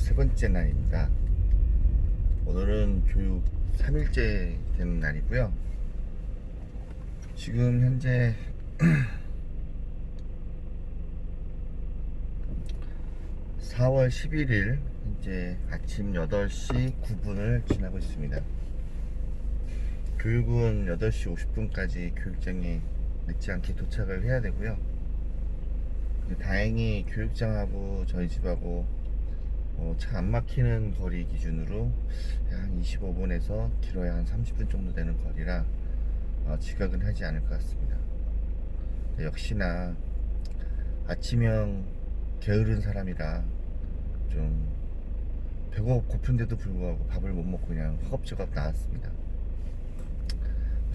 세 번째 날입니다. 오늘은 교육 3일째 되는 날이고요. 지금 현재 4월 11일 현재 아침 8시 9분을 지나고 있습니다. 교육은 8시 50분까지 교육장에 늦지 않게 도착을 해야 되고요. 다행히 교육장하고 저희 집하고 차 안 막히는 거리 기준으로 한 25분에서 길어야 한 30분 정도 되는 거리라 지각은 하지 않을 것 같습니다. 역시나 아침형 게으른 사람이라 좀 배고픈데도 불구하고 밥을 못 먹고 그냥 허겁지겁 나왔습니다.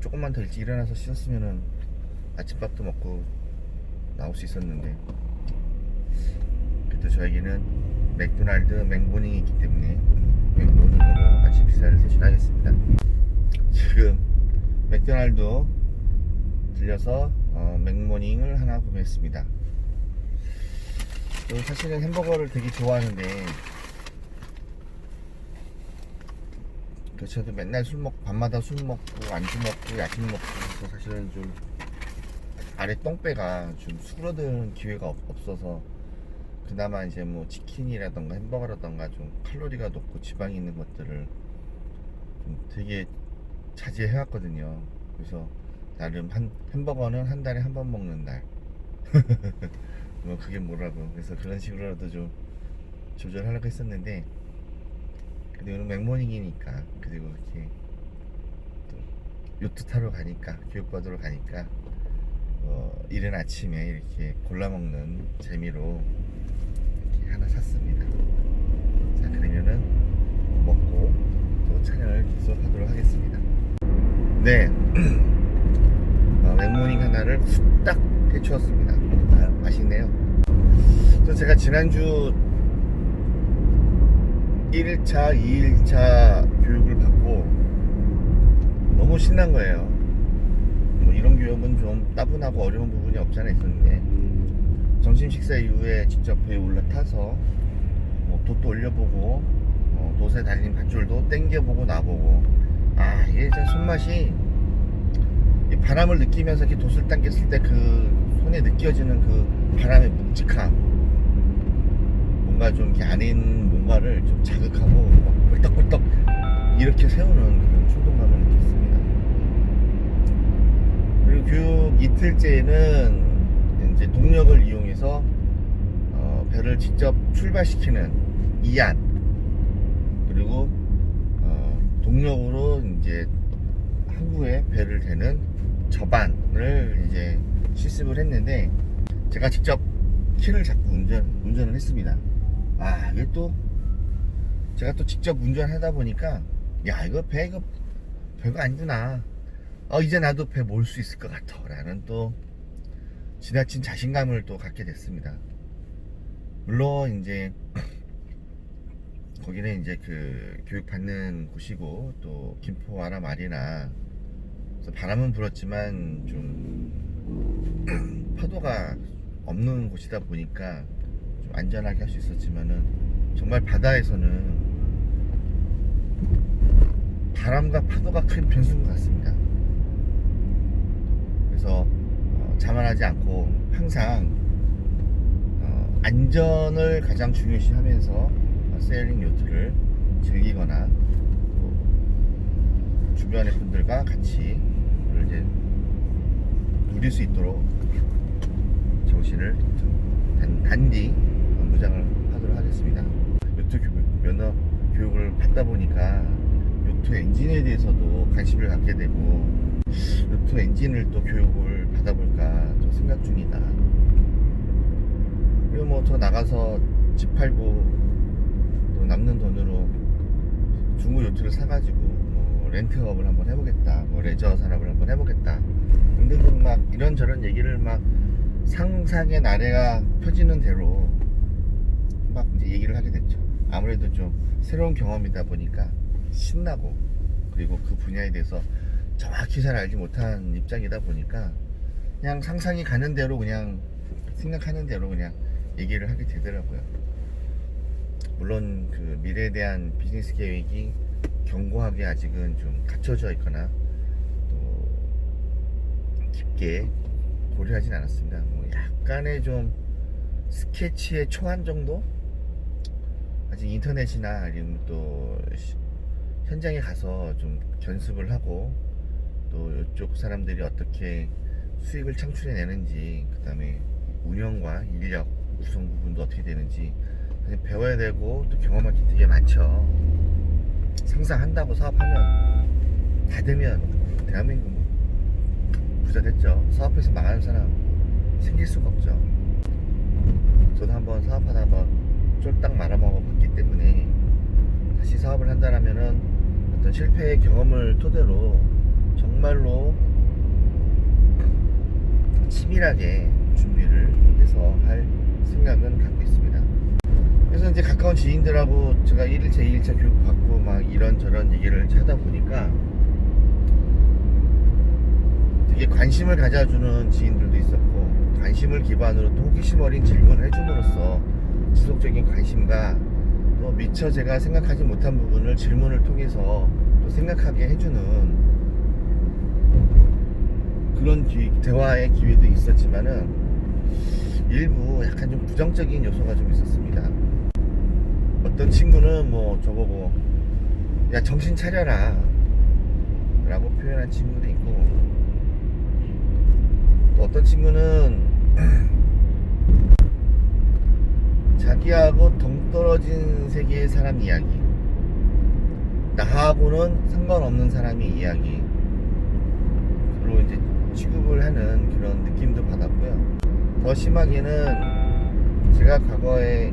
조금만 더 일찍 일어나서 씻었으면은 아침밥도 먹고 나올 수 있었는데, 그래도 저에게는 맥도날드 맥모닝이 있기 때문에 맥모닝으로 아침 식사를 대신하겠습니다. 지금 맥도날드 들려서 맥모닝을 하나 구매했습니다. 사실은 햄버거를 되게 좋아하는데, 저도 맨날 밤마다 술 먹고 안주 먹고 야식 먹고 해서 사실은 좀 아래 똥배가 좀 수그러드는 기회가 없어서 그나마 이제 뭐 치킨이라던가 햄버거라던가 좀 칼로리가 높고 지방이 있는 것들을 좀 되게 자제해왔거든요. 그래서 나름 햄버거는 한 달에 한 번 먹는 날 뭐 그게 뭐라고, 그래서 그런 식으로라도 좀 조절하려고 했었는데, 근데 오늘 맥모닝이니까, 그리고 이렇게 또 요트 타러 가니까, 교육받으러 가니까 이른 아침에 이렇게 골라 먹는 재미로 이렇게 하나 샀습니다. 자, 그러면은 먹고 또 촬영을 계속하도록 하겠습니다. 네, 맥모닝 하나를 후딱 해치웠습니다. 맛있네요. 그래서 제가 지난주 1일차, 2일차 교육을 받고 너무 신난 거예요. 이런 교육은 좀 따분하고 어려운 부분이 없지 않아 있었는데, 점심 식사 이후에 직접 배에 올라타서 돛도 올려보고 돛에 달린 밧줄도 당겨보고 놔보고, 이게 진짜 손맛이, 이 바람을 느끼면서 이렇게 돛을 당겼을 때 그 손에 느껴지는 그 바람의 묵직함, 뭔가 좀 이렇게 아닌 뭔가를 좀 자극하고 막 벌떡벌떡 이렇게 세우는 그런 충동감을 느꼈습니다. 그리고 교육 이틀째는 이제 동력을 이용해서 배를 직접 출발시키는 이안, 그리고 동력으로 이제 항구에 배를 대는 저반을 이제 실습을 했는데, 제가 직접 키를 잡고 운전을 했습니다. 이게 또 제가 또 직접 운전하다 보니까 이거 별거 아니구나, 이제 나도 배 몰 수 있을 것 같아 라는 또 지나친 자신감을 또 갖게 됐습니다. 물론 이제 거기는 이제 그 교육받는 곳이고 또 김포 아라 마리나, 그래서 바람은 불었지만 좀 파도가 없는 곳이다 보니까 좀 안전하게 할 수 있었지만은, 정말 바다에서는 바람과 파도가 큰 변수인 것 같습니다. 그래서 자만하지 않고 항상 안전을 가장 중요시 하면서 세일링 요트를 즐기거나 주변의 분들과 같이 이제 누릴 수 있도록 정신을 단디 무장을 하도록 하겠습니다. 요트 면허 교육을 받다 보니까 요트 엔진에 대해서도 관심을 갖게 되고, 요트 엔진을 또 교육을 받아볼까 또 생각 중이다. 그리고 뭐 더 나가서 집 팔고 또 남는 돈으로 중고 요트를 사가지고 렌트업을 한번 해보겠다, 레저 산업을 한번 해보겠다 등등등 막 이런저런 얘기를 막 상상의 나래가 펴지는 대로 막 이제 얘기를 하게 됐죠. 아무래도 좀 새로운 경험이다 보니까 신나고, 그리고 그 분야에 대해서 정확히 잘 알지 못한 입장이다 보니까 그냥 상상이 가는 대로, 그냥 생각하는 대로 그냥 얘기를 하게 되더라고요. 물론 그 미래에 대한 비즈니스 계획이 견고하게 아직은 좀 갖춰져 있거나 또 깊게 고려하진 않았습니다. 뭐 약간의 좀 스케치의 초안 정도? 아직 인터넷이나 아니면 또 현장에 가서 좀 견습을 하고 또 이쪽 사람들이 어떻게 수익을 창출해내는지, 그 다음에 운영과 인력 구성 부분도 어떻게 되는지 사실 배워야 되고 또 경험할 게 되게 많죠. 상상한다고 사업하면 다 되면 대한민국 부자 됐죠. 사업해서 망하는 사람 생길 수가 없죠. 저도 한번 사업하다 한번 쫄딱 말아먹어 봤기 때문에 다시 사업을 한다라면은 어떤 실패의 경험을 토대로 정말로 치밀하게 준비를 해서 할 생각은 갖고 있습니다. 그래서 이제 가까운 지인들하고 제가 1일차, 2일차 교육 받고 막 이런저런 얘기를 하다 보니까 되게 관심을 가져주는 지인들도 있었고, 관심을 기반으로 또 호기심 어린 질문을 해줌으로써 지속적인 관심과 또 미처 제가 생각하지 못한 부분을 질문을 통해서 또 생각하게 해주는 그런 대화의 기회도 있었지만은 일부 약간 좀 부정적인 요소가 좀 있었습니다. 어떤 친구는 뭐 저보고 야 정신 차려라 라고 표현한 친구도 있고, 또 어떤 친구는 자기하고 동떨어진 세계의 사람 이야기, 나하고는 상관없는 사람의 이야기로 이제 취급을 하는 그런 느낌도 받았고요. 더 심하게는 제가 과거에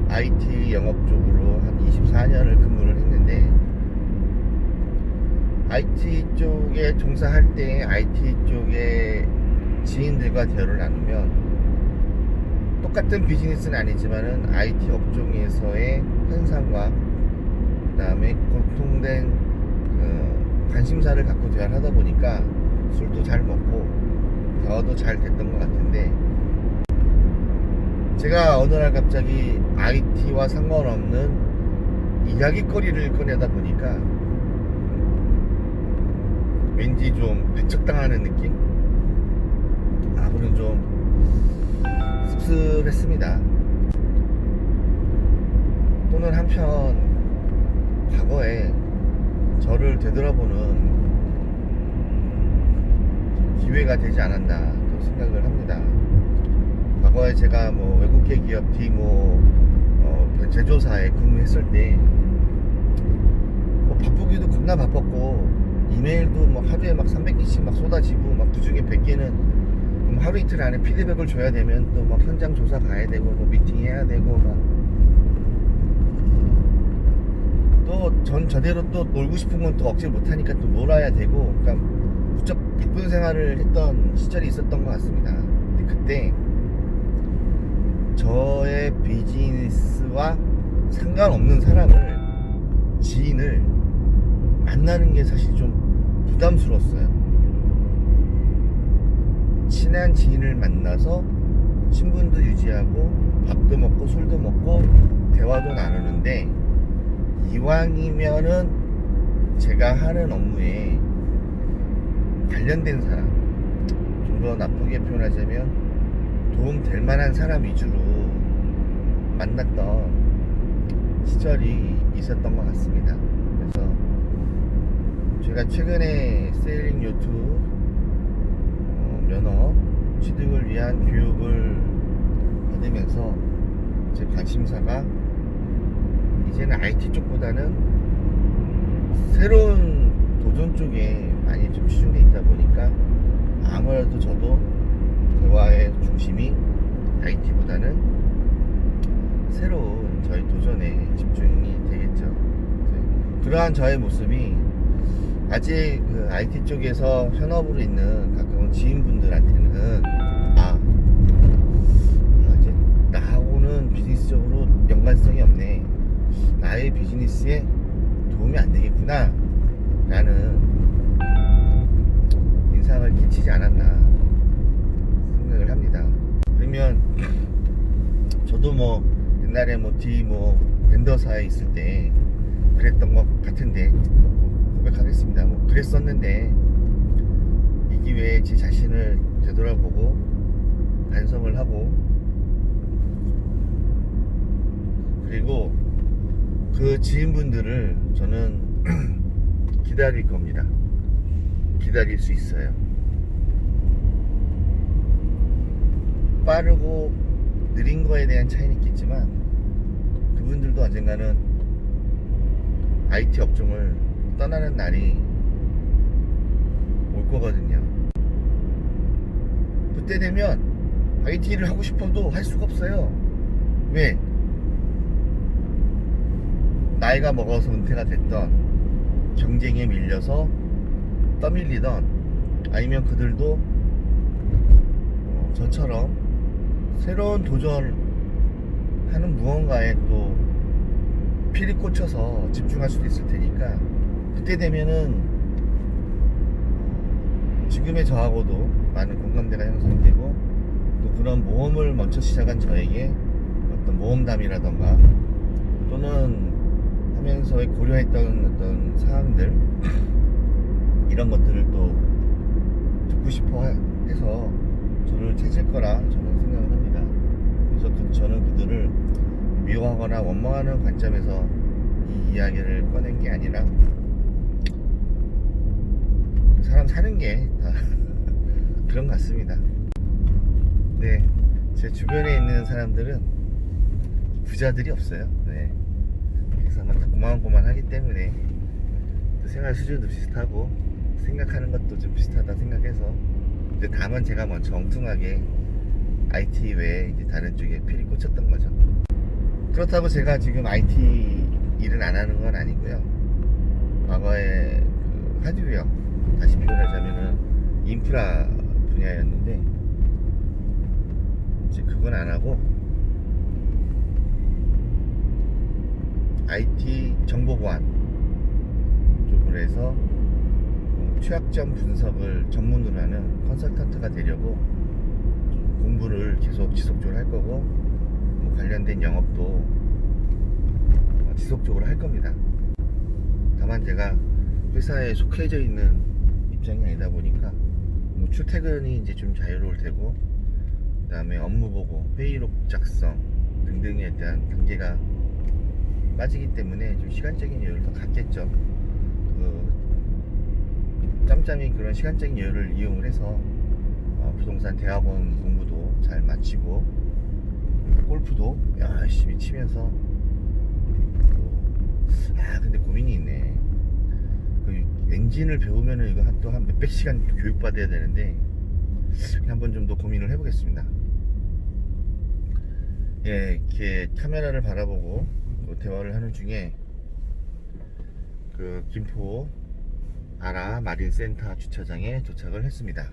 IT 영업 쪽으로 한 24년을 근무를 했는데, IT 쪽에 종사할 때 IT 쪽에 지인들과 대화를 나누면 똑같은 비즈니스는 아니지만은 IT 업종에서의 현상과 그 다음에 공통된 관심사를 갖고 대화를 하다 보니까 술도 잘 먹고 대화도 잘 됐던 것 같은데, 제가 어느 날 갑자기 IT와 상관없는 이야기거리를 꺼내다 보니까 왠지 좀 배척당하는 느낌? 그런 좀 씁쓸했습니다. 또는 한편 과거에 저를 되돌아보는 기회가 되지 않았나 또 생각을 합니다. 과거에 제가 뭐 외국계 기업 디모 제조사에 근무했을 때 뭐 바쁘기도 겁나 바빴고, 이메일도 뭐 하루에 막 300개씩 막 쏟아지고, 막 그중에 100개는 하루 이틀 안에 피드백을 줘야 되면 또 막 현장 조사 가야 되고 뭐 미팅 해야 되고 막 또 전 저대로 또 놀고 싶은 건 또 억지 못하니까 또 놀아야 되고, 그러니까 무척 바쁜 생활을 했던 시절이 있었던 것 같습니다. 근데 그때 저의 비즈니스와 상관없는 사람을, 지인을 만나는 게 사실 좀 부담스러웠어요. 친한 지인을 만나서 친분도 유지하고 밥도 먹고 술도 먹고 대화도 나누는데, 이왕이면은 제가 하는 업무에 관련된 사람, 좀 더 나쁘게 표현하자면 도움 될 만한 사람 위주로 만났던 시절이 있었던 것 같습니다. 그래서 제가 최근에 세일링 요트 면허 취득을 위한 교육을 받으면서 제 관심사가 이제는 IT 쪽보다는 새로운 도전 쪽에 많이 좀 치중돼 있다 보니까 아무래도 저도 대화의 중심이 IT보다는 새로운 저희 도전에 집중이 되겠죠. 그러한 저의 모습이 아직 그 IT 쪽에서 현업으로 있는 가까운 지인분들한테는 이제 나하고는 비즈니스적으로 연관성이 없네, 나의 비즈니스에 도움이 안 되겠구나 라는 인상을 끼치지 않았나 생각을 합니다. 그러면 저도 뭐 옛날에 뭐 D 벤더사에 있을 때 그랬던 것 같은데 고백하겠습니다. 뭐 그랬었는데 이 기회에 제 자신을 되돌아보고 반성을 하고, 그리고 그 지인분들을 저는 기다릴 겁니다. 기다릴 수 있어요. 빠르고 느린 거에 대한 차이는 있겠지만 그분들도 언젠가는 IT 업종을 떠나는 날이 올 거거든요. 그때 되면 IT를 하고 싶어도 할 수가 없어요. 왜? 나이가 먹어서 은퇴가 됐던, 경쟁에 밀려서 떠밀리던, 아니면 그들도 저처럼 새로운 도전하는 무언가에 또 필이 꽂혀서 집중할 수도 있을 테니까, 그때 되면은 지금의 저하고도 많은 공감대가 형성되고, 또 그런 모험을 먼저 시작한 저에게 어떤 모험담이라던가 또는 하면서 고려했던 어떤 사항들, 이런 것들을 또 듣고 싶어 해서 저를 찾을 거라 저는 생각을 합니다. 그래서 저는 그들을 미워하거나 원망하는 관점에서 이 이야기를 꺼낸 게 아니라, 사람 사는 게 다 그런 것 같습니다. 네, 제 주변에 있는 사람들은 부자들이 없어요. 네, 그래서 다 고만고만하기 때문에 또 생활 수준도 비슷하고 생각하는 것도 좀 비슷하다 생각해서, 근데 다만 제가 먼저 엉뚱하게 IT 외에 이제 다른 쪽에 필이 꽂혔던 거죠. 그렇다고 제가 지금 IT 일은 안 하는 건 아니고요. 과거에 그 하드웨어, 다시 표현하자면은 인프라 분야였는데 이제 그건 안 하고 IT 정보보안 쪽으로 해서 취약점 분석을 전문으로 하는 컨설턴트가 되려고 공부를 계속 지속적으로 할 거고, 뭐 관련된 영업도 지속적으로 할 겁니다. 다만 제가 회사에 속해져 있는 입장이 아니다 보니까 뭐 출퇴근이 이제 좀 자유로울 테고, 그 다음에 업무 보고 회의록 작성 등등에 대한 단계가 빠지기 때문에 좀 시간적인 여유를 더 갖겠죠. 짬짬이 그런 시간적인 여유를 이용을 해서 부동산 대학원 공부도 잘 마치고, 골프도 열심히 치면서, 근데 고민이 있네. 그 엔진을 배우면은 이거 또 한 몇백 시간 교육받아야 되는데 한번 좀 더 고민을 해보겠습니다. 예, 이렇게 카메라를 바라보고 대화를 하는 중에 그 김포 아라 마린센터 주차장에 도착을 했습니다.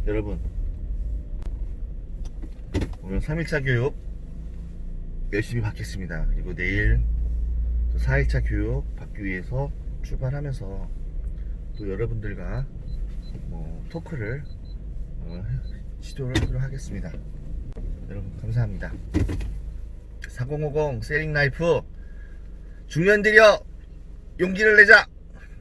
여러분, 오늘 3일차 교육 열심히 받겠습니다. 그리고 내일 또 4일차 교육 받기 위해서 출발하면서 또 여러분들과 토크를 시도를 하도록 하겠습니다. 여러분 감사합니다. 4050 세링 라이프, 중년들여 용기를 내자.